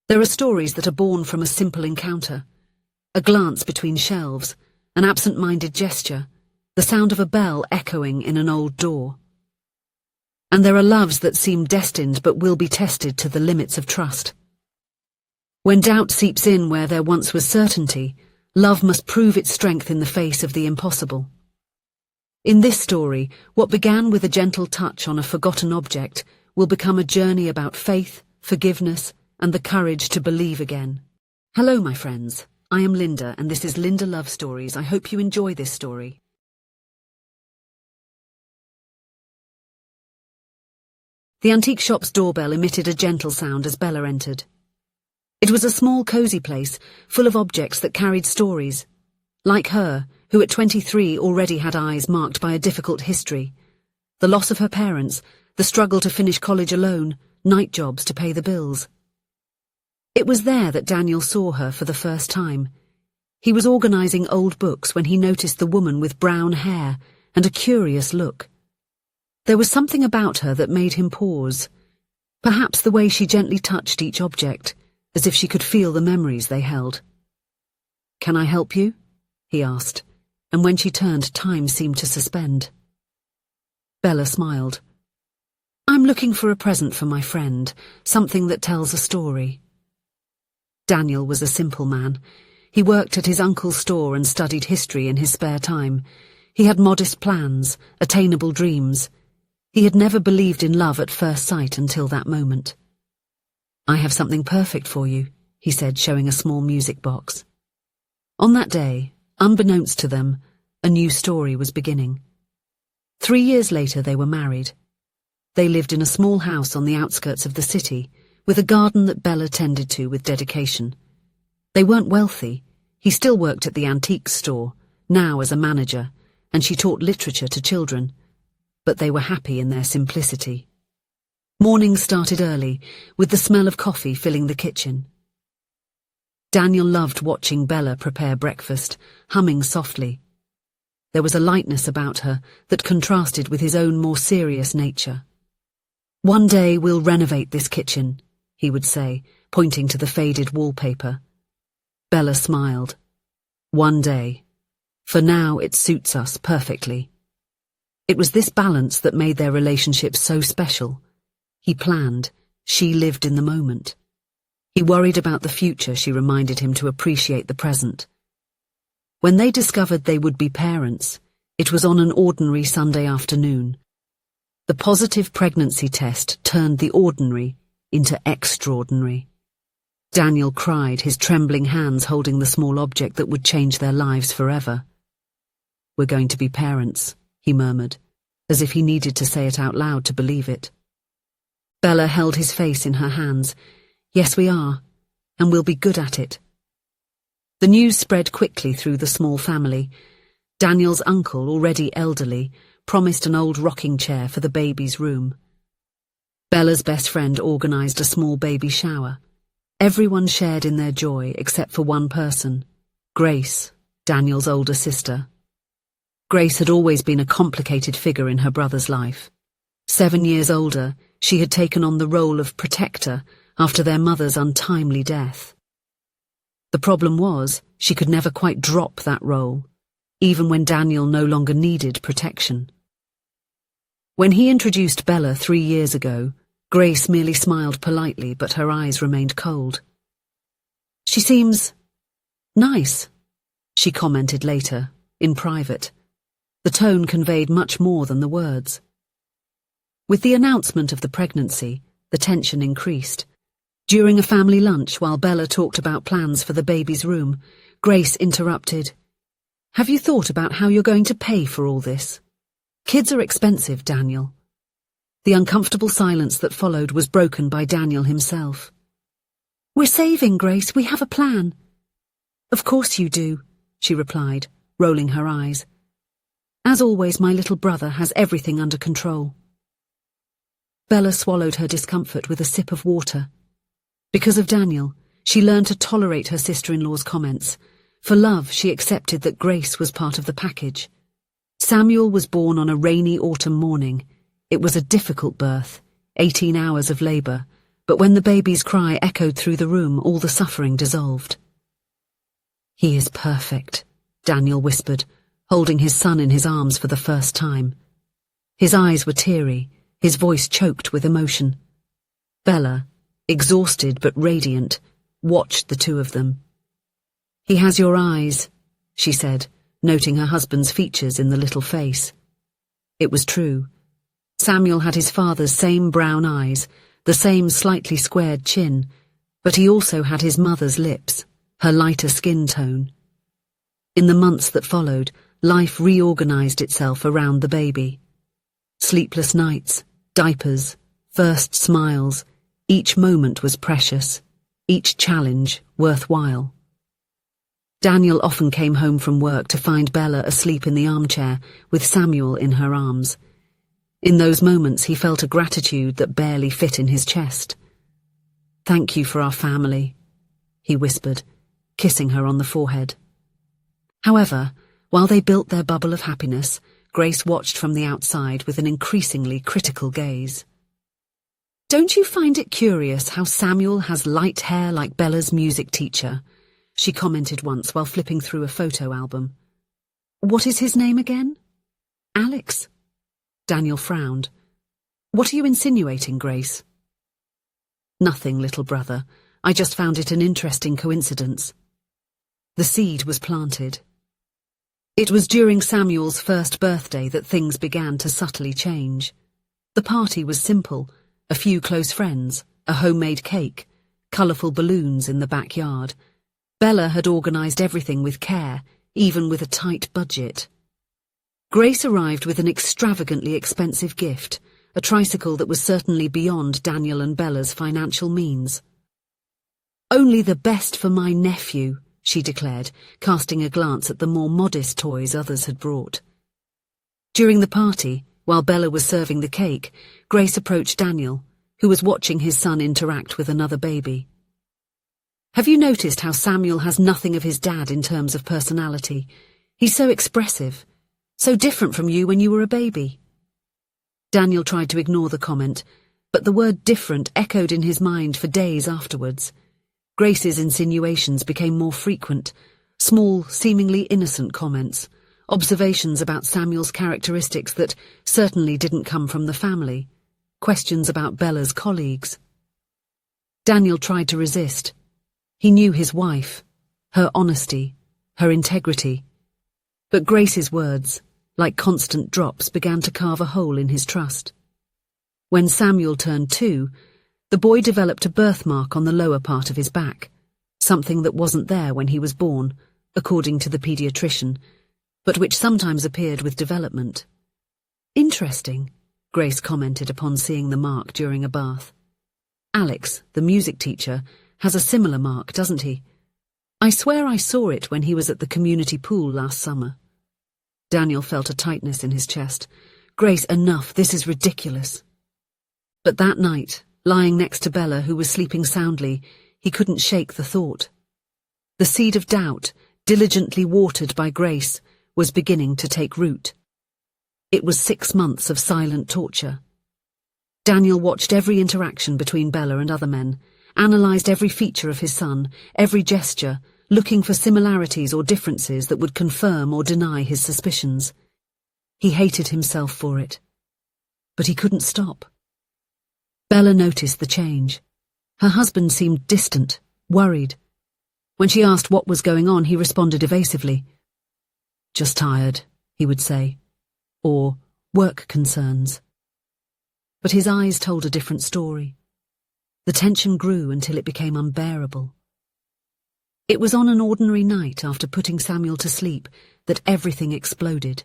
There are stories that are born from a simple encounter, a glance between shelves, an absent-minded gesture, the sound of a bell echoing in an old door. And there are loves that seem destined but will be tested to the limits of trust. When doubt seeps in where there once was certainty, love must prove its strength in the face of the impossible. In this story, what began with a gentle touch on a forgotten object will become a journey about faith, forgiveness, and the courage to believe again. Hello, my friends. I am Linda, and this is Linda Love Stories. I hope you enjoy this story. The antique shop's doorbell emitted a gentle sound as Bella entered. It was a small, cozy place, full of objects that carried stories. Like her, who at 23 already had eyes marked by a difficult history. The loss of her parents, the struggle to finish college alone, night jobs to pay the bills. It was there that Daniel saw her for the first time. He was organizing old books when he noticed the woman with brown hair and a curious look. There was something about her that made him pause, perhaps the way she gently touched each object, as if she could feel the memories they held. "Can I help you?" he asked, and when she turned, time seemed to suspend. Bella smiled. "I'm looking for a present for my friend, something that tells a story." Daniel was a simple man. He worked at his uncle's store and studied history in his spare time. He had modest plans, attainable dreams. He had never believed in love at first sight until that moment. "I have something perfect for you," he said, showing a small music box. On that day, unbeknownst to them, a new story was beginning. 3 years later they were married. They lived in a small house on the outskirts of the city, with a garden that Bella tended to with dedication. They weren't wealthy. He still worked at the antiques store, now as a manager, and she taught literature to children, but they were happy in their simplicity. Mornings started early, with the smell of coffee filling the kitchen. Daniel loved watching Bella prepare breakfast, humming softly. There was a lightness about her that contrasted with his own more serious nature. "One day we'll renovate this kitchen," he would say, pointing to the faded wallpaper. Bella smiled. "One day. For now it suits us perfectly." It was this balance that made their relationship so special. He planned, she lived in the moment. He worried about the future, she reminded him to appreciate the present. When they discovered they would be parents, it was on an ordinary Sunday afternoon. The positive pregnancy test turned the ordinary into extraordinary. Daniel cried, his trembling hands holding the small object that would change their lives forever. "We're going to be parents," he murmured, as if he needed to say it out loud to believe it. Bella held his face in her hands. "Yes, we are, and we'll be good at it." The news spread quickly through the small family. Daniel's uncle, already elderly, promised an old rocking chair for the baby's room. Bella's best friend organized a small baby shower. Everyone shared in their joy except for one person, Grace, Daniel's older sister. Grace had always been a complicated figure in her brother's life. 7 years older, she had taken on the role of protector after their mother's untimely death. The problem was, she could never quite drop that role, even when Daniel no longer needed protection. When he introduced Bella 3 years ago, Grace merely smiled politely, but her eyes remained cold. "She seems nice," she commented later, in private. The tone conveyed much more than the words. With the announcement of the pregnancy, the tension increased. During a family lunch, while Bella talked about plans for the baby's room, Grace interrupted. "Have you thought about how you're going to pay for all this? Kids are expensive, Daniel." The uncomfortable silence that followed was broken by Daniel himself. "We're saving, Grace. We have a plan." "Of course you do," she replied, rolling her eyes. "As always, my little brother has everything under control." Bella swallowed her discomfort with a sip of water. Because of Daniel, she learned to tolerate her sister-in-law's comments. For love, she accepted that Grace was part of the package. Samuel was born on a rainy autumn morning. It was a difficult birth, 18 hours of labour, but when the baby's cry echoed through the room, all the suffering dissolved. "He is perfect," Daniel whispered, holding his son in his arms for the first time. His eyes were teary, his voice choked with emotion. Bella, exhausted but radiant, watched the two of them. "He has your eyes," she said, noting her husband's features in the little face. It was true. Samuel had his father's same brown eyes, the same slightly squared chin, but he also had his mother's lips, her lighter skin tone. In the months that followed, life reorganized itself around the baby. Sleepless nights, diapers, first smiles, each moment was precious, each challenge worthwhile. Daniel often came home from work to find Bella asleep in the armchair with Samuel in her arms. In those moments he felt a gratitude that barely fit in his chest. "Thank you for our family," he whispered, kissing her on the forehead. However, while they built their bubble of happiness, Grace watched from the outside with an increasingly critical gaze. "Don't you find it curious how Samuel has light hair like Bella's music teacher?" she commented once while flipping through a photo album. "What is his name again?" "Alex." Daniel frowned. "What are you insinuating, Grace?" "Nothing, little brother. I just found it an interesting coincidence." The seed was planted. It was during Samuel's first birthday that things began to subtly change. The party was simple, a few close friends, a homemade cake, colourful balloons in the backyard. Bella had organised everything with care, even with a tight budget. Grace arrived with an extravagantly expensive gift, a tricycle that was certainly beyond Daniel and Bella's financial means. "Only the best for my nephew," she declared, casting a glance at the more modest toys others had brought. During the party, while Bella was serving the cake, Grace approached Daniel, who was watching his son interact with another baby. "Have you noticed how Samuel has nothing of his dad in terms of personality? He's so expressive, so different from you when you were a baby." Daniel tried to ignore the comment, but the word different echoed in his mind for days afterwards. Grace's insinuations became more frequent, small, seemingly innocent comments, observations about Samuel's characteristics that certainly didn't come from the family, questions about Bella's colleagues. Daniel tried to resist. He knew his wife, her honesty, her integrity. But Grace's words, like constant drops, began to carve a hole in his trust. When Samuel turned 2, the boy developed a birthmark on the lower part of his back, something that wasn't there when he was born, according to the paediatrician, but which sometimes appeared with development. "Interesting," Grace commented upon seeing the mark during a bath. "Alex, the music teacher, has a similar mark, doesn't he? I swear I saw it when he was at the community pool last summer." Daniel felt a tightness in his chest. "Grace, enough, this is ridiculous." But that night, lying next to Bella, who was sleeping soundly, he couldn't shake the thought. The seed of doubt, diligently watered by Grace, was beginning to take root. It was 6 months of silent torture. Daniel watched every interaction between Bella and other men, analysed every feature of his son, every gesture, looking for similarities or differences that would confirm or deny his suspicions. He hated himself for it. But he couldn't stop. Bella noticed the change. Her husband seemed distant, worried. When she asked what was going on, he responded evasively. "Just tired," he would say, or "work concerns." But his eyes told a different story. The tension grew until it became unbearable. It was on an ordinary night after putting Samuel to sleep that everything exploded.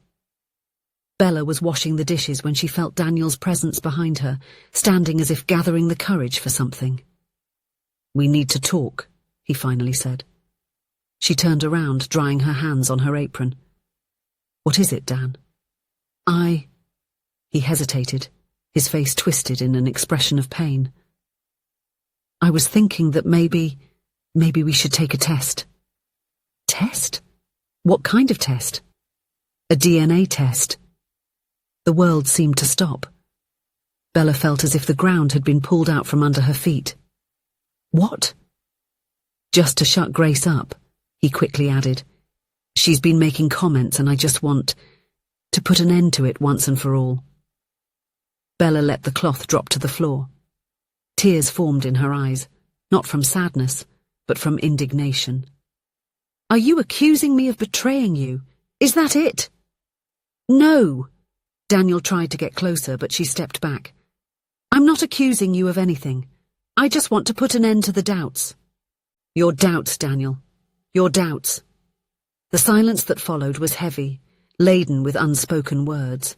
Bella was washing the dishes when she felt Daniel's presence behind her, standing as if gathering the courage for something. "We need to talk," he finally said. She turned around, drying her hands on her apron. "What is it, Dan?" He hesitated, his face twisted in an expression of pain. "I was thinking that maybe we should take a test." "Test? What kind of test?" "A DNA test." The world seemed to stop. Bella felt as if the ground had been pulled out from under her feet. What? Just to shut Grace up, he quickly added. She's been making comments and I just want to put an end to it once and for all. Bella let the cloth drop to the floor. Tears formed in her eyes, not from sadness, but from indignation. Are you accusing me of betraying you? Is that it? No. Daniel tried to get closer, but she stepped back. I'm not accusing you of anything. I just want to put an end to the doubts. Your doubts, Daniel. Your doubts. The silence that followed was heavy, laden with unspoken words.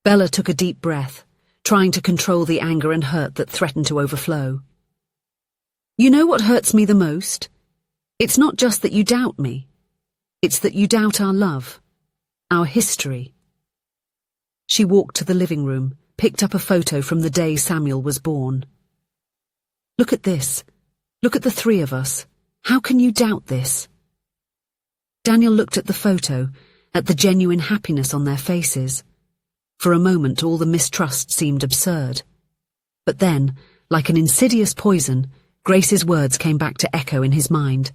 Bella took a deep breath, trying to control the anger and hurt that threatened to overflow. You know what hurts me the most? It's not just that you doubt me. It's that you doubt our love, our history. She walked to the living room, picked up a photo from the day Samuel was born. Look at this. Look at the three of us. How can you doubt this? Daniel looked at the photo, at the genuine happiness on their faces. For a moment, all the mistrust seemed absurd. But then, like an insidious poison, Grace's words came back to echo in his mind.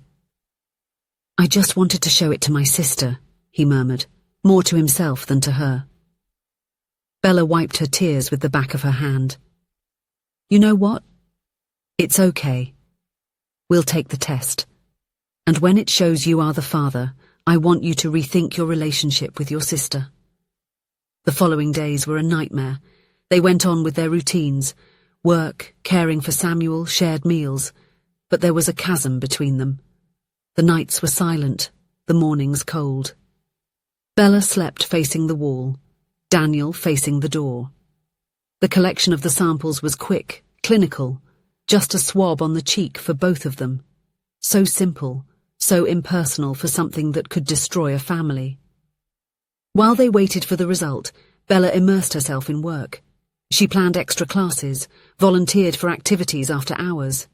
I just wanted to show it to my sister, he murmured, more to himself than to her. Bella wiped her tears with the back of her hand. You know what? It's okay. We'll take the test. And when it shows you are the father, I want you to rethink your relationship with your sister. The following days were a nightmare. They went on with their routines, work, caring for Samuel, shared meals, but there was a chasm between them. The nights were silent, the mornings cold. Bella slept facing the wall, Daniel facing the door. The collection of the samples was quick, clinical, just a swab on the cheek for both of them. So simple, so impersonal for something that could destroy a family. While they waited for the result, Bella immersed herself in work. She planned extra classes, volunteered for activities after hours.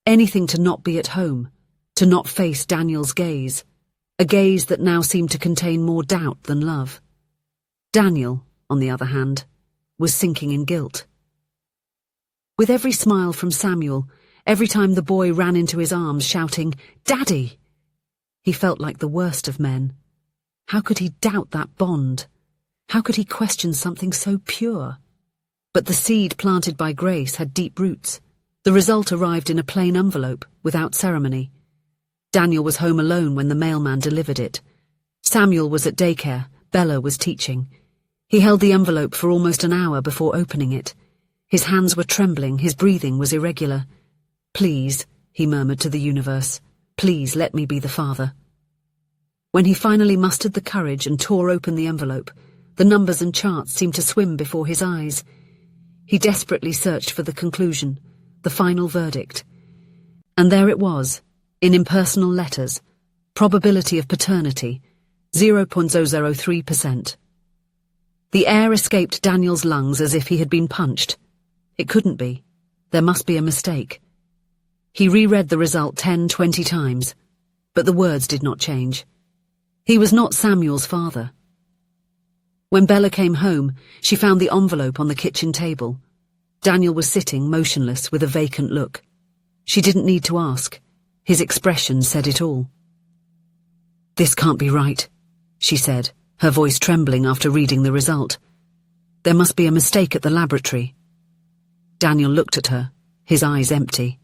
Anything to not be at home, to not face Daniel's gaze, a gaze that now seemed to contain more doubt than love. Daniel, on the other hand, was sinking in guilt. With every smile from Samuel, every time the boy ran into his arms shouting, "Daddy!" he felt like the worst of men. How could he doubt that bond? How could he question something so pure? But the seed planted by Grace had deep roots. The result arrived in a plain envelope, without ceremony. Daniel was home alone when the mailman delivered it. Samuel was at daycare, Bella was teaching. He held the envelope for almost an hour before opening it. His hands were trembling, his breathing was irregular. "Please," he murmured to the universe, "please let me be the father." When he finally mustered the courage and tore open the envelope, the numbers and charts seemed to swim before his eyes. He desperately searched for the conclusion, the final verdict. And there it was, in impersonal letters, probability of paternity, 0.003%. The air escaped Daniel's lungs as if he had been punched. It couldn't be. There must be a mistake. He reread the result 10-20 times, but the words did not change. He was not Samuel's father. When Bella came home, she found the envelope on the kitchen table. Daniel was sitting motionless with a vacant look. She didn't need to ask. His expression said it all. "This can't be right," she said, her voice trembling after reading the result. "There must be a mistake at the laboratory." Daniel looked at her, his eyes empty.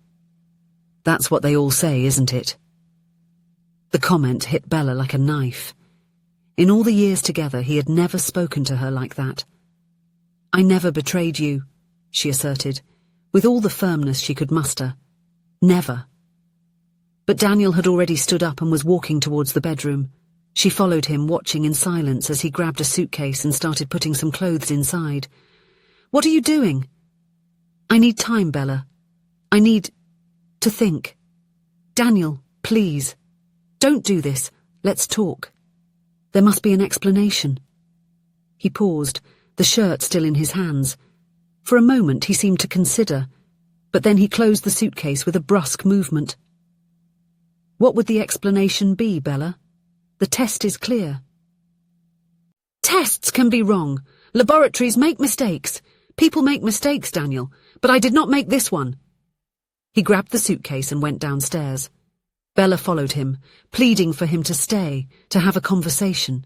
"That's what they all say, isn't it?" The comment hit Bella like a knife. In all the years together, he had never spoken to her like that. "I never betrayed you," she asserted, with all the firmness she could muster. "Never." But Daniel had already stood up and was walking towards the bedroom. She followed him, watching in silence as he grabbed a suitcase and started putting some clothes inside. "What are you doing?" "I need time, Bella. I need to think. Daniel, please. Don't do this. Let's talk. There must be an explanation." He paused, the shirt still in his hands. For a moment he seemed to consider, but then he closed the suitcase with a brusque movement. "What would the explanation be, Bella? The test is clear." "Tests can be wrong. Laboratories make mistakes. People make mistakes, Daniel, but I did not make this one. He grabbed the suitcase and went downstairs. Bella followed him, pleading for him to stay, to have a conversation.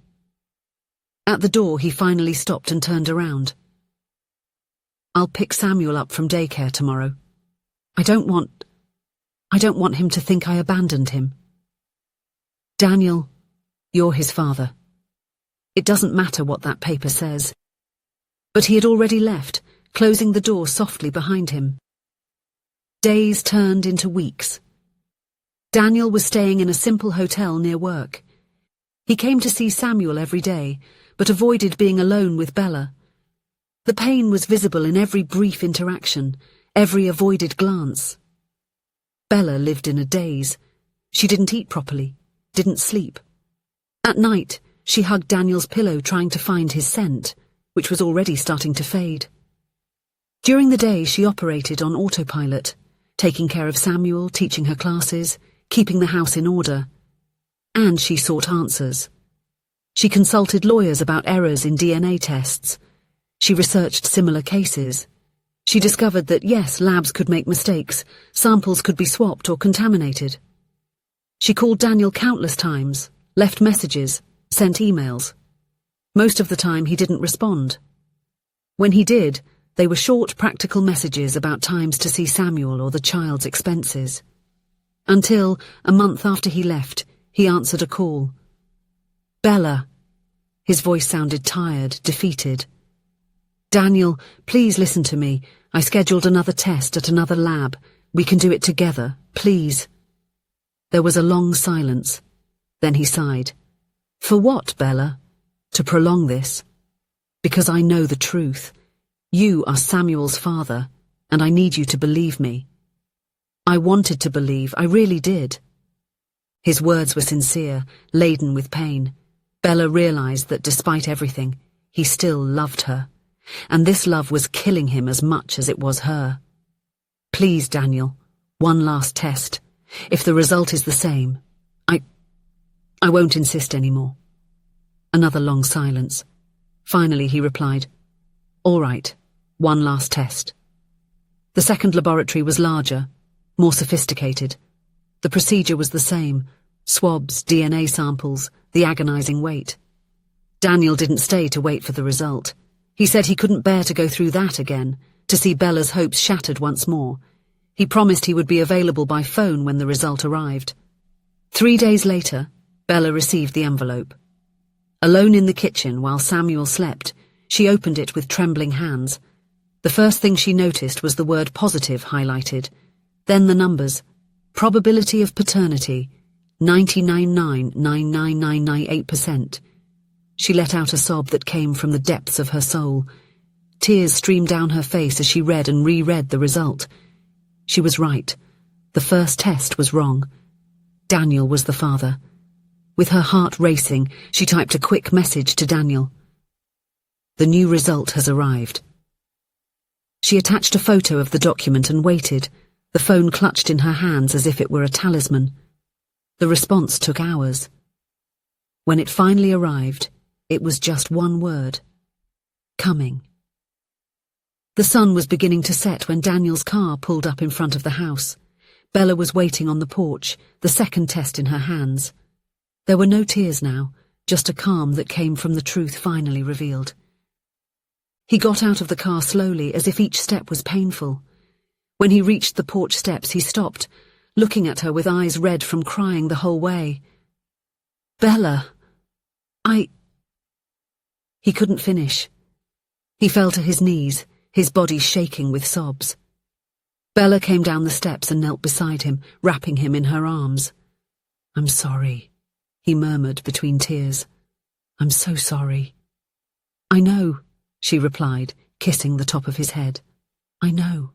At the door, he finally stopped and turned around. I'll pick Samuel up from daycare tomorrow. I don't want him to think I abandoned him. Daniel, you're his father. It doesn't matter what that paper says. But he had already left, closing the door softly behind him. Days turned into weeks. Daniel was staying in a simple hotel near work. He came to see Samuel every day, but avoided being alone with Bella. The pain was visible in every brief interaction, every avoided glance. Bella lived in a daze. She didn't eat properly, didn't sleep. At night, she hugged Daniel's pillow trying to find his scent, which was already starting to fade. During the day, she operated on autopilot, taking care of Samuel, teaching her classes, keeping the house in order. And she sought answers. She consulted lawyers about errors in DNA tests. She researched similar cases. She discovered that, yes, labs could make mistakes, samples could be swapped or contaminated. She called Daniel countless times, left messages, sent emails. Most of the time he didn't respond. When he did, they were short, practical messages about times to see Samuel or the child's expenses. Until, a month after he left, he answered a call. Bella. His voice sounded tired, defeated. Daniel, please listen to me. I scheduled another test at another lab. We can do it together, please. There was a long silence. Then he sighed. For what, Bella? To prolong this? Because I know the truth. You are Samuel's father, and I need you to believe me. I wanted to believe, I really did. His words were sincere, laden with pain. Bella realized that despite everything, he still loved her, and this love was killing him as much as it was her. Please, Daniel, one last test. If the result is the same, I won't insist anymore. Another long silence. Finally, he replied, All right, one last test. The second laboratory was larger, more sophisticated. The procedure was the same. Swabs, DNA samples, the agonizing wait. Daniel didn't stay to wait for the result. He said he couldn't bear to go through that again, to see Bella's hopes shattered once more. He promised he would be available by phone when the result arrived. 3 days later, Bella received the envelope. Alone in the kitchen while Samuel slept, she opened it with trembling hands. The first thing she noticed was the word positive highlighted. Then the numbers. Probability of paternity, 99.99998%. She let out a sob that came from the depths of her soul. Tears streamed down her face as she read and reread the result. She was right. The first test was wrong. Daniel was the father. With her heart racing, she typed a quick message to Daniel. The new result has arrived. She attached a photo of the document and waited, the phone clutched in her hands as if it were a talisman. The response took hours. When it finally arrived, it was just one word. Coming. The sun was beginning to set when Daniel's car pulled up in front of the house. Bella was waiting on the porch, the second test in her hands. There were no tears now, just a calm that came from the truth finally revealed. He got out of the car slowly, as if each step was painful. When he reached the porch steps, he stopped, looking at her with eyes red from crying the whole way. Bella, He couldn't finish. He fell to his knees, his body shaking with sobs. Bella came down the steps and knelt beside him, wrapping him in her arms. I'm sorry, he murmured between tears. I'm so sorry. I know, she replied, kissing the top of his head. I know.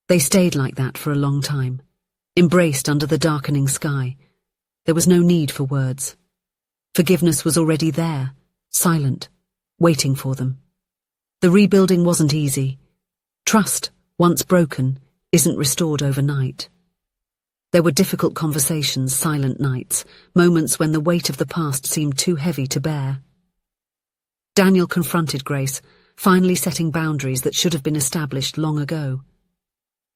They stayed like that for a long time, embraced under the darkening sky. There was no need for words. Forgiveness was already there, silent, waiting for them. The rebuilding wasn't easy. Trust, once broken, isn't restored overnight. There were difficult conversations, silent nights, moments when the weight of the past seemed too heavy to bear. Daniel confronted Grace, finally setting boundaries that should have been established long ago.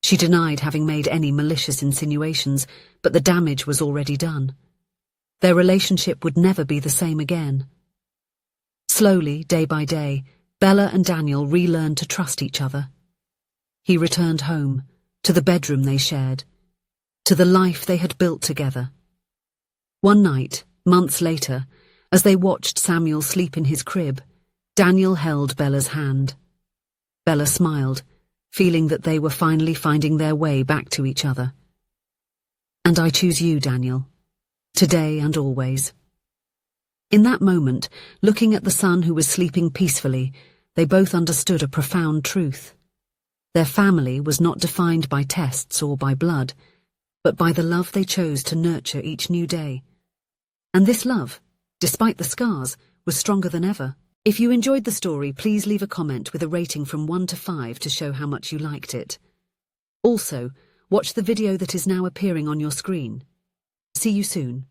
She denied having made any malicious insinuations, but the damage was already done. Their relationship would never be the same again. Slowly, day by day, Bella and Daniel relearned to trust each other. He returned home, to the bedroom they shared, to the life they had built together. One night, months later, as they watched Samuel sleep in his crib, Daniel held Bella's hand. Bella smiled, feeling that they were finally finding their way back to each other. "And I choose you, Daniel, today and always." In that moment, looking at the son who was sleeping peacefully, they both understood a profound truth. Their family was not defined by tests or by blood, but by the love they chose to nurture each new day. And this love, despite the scars, was stronger than ever. If you enjoyed the story, please leave a comment with a rating from 1 to 5 to show how much you liked it. Also, watch the video that is now appearing on your screen. See you soon.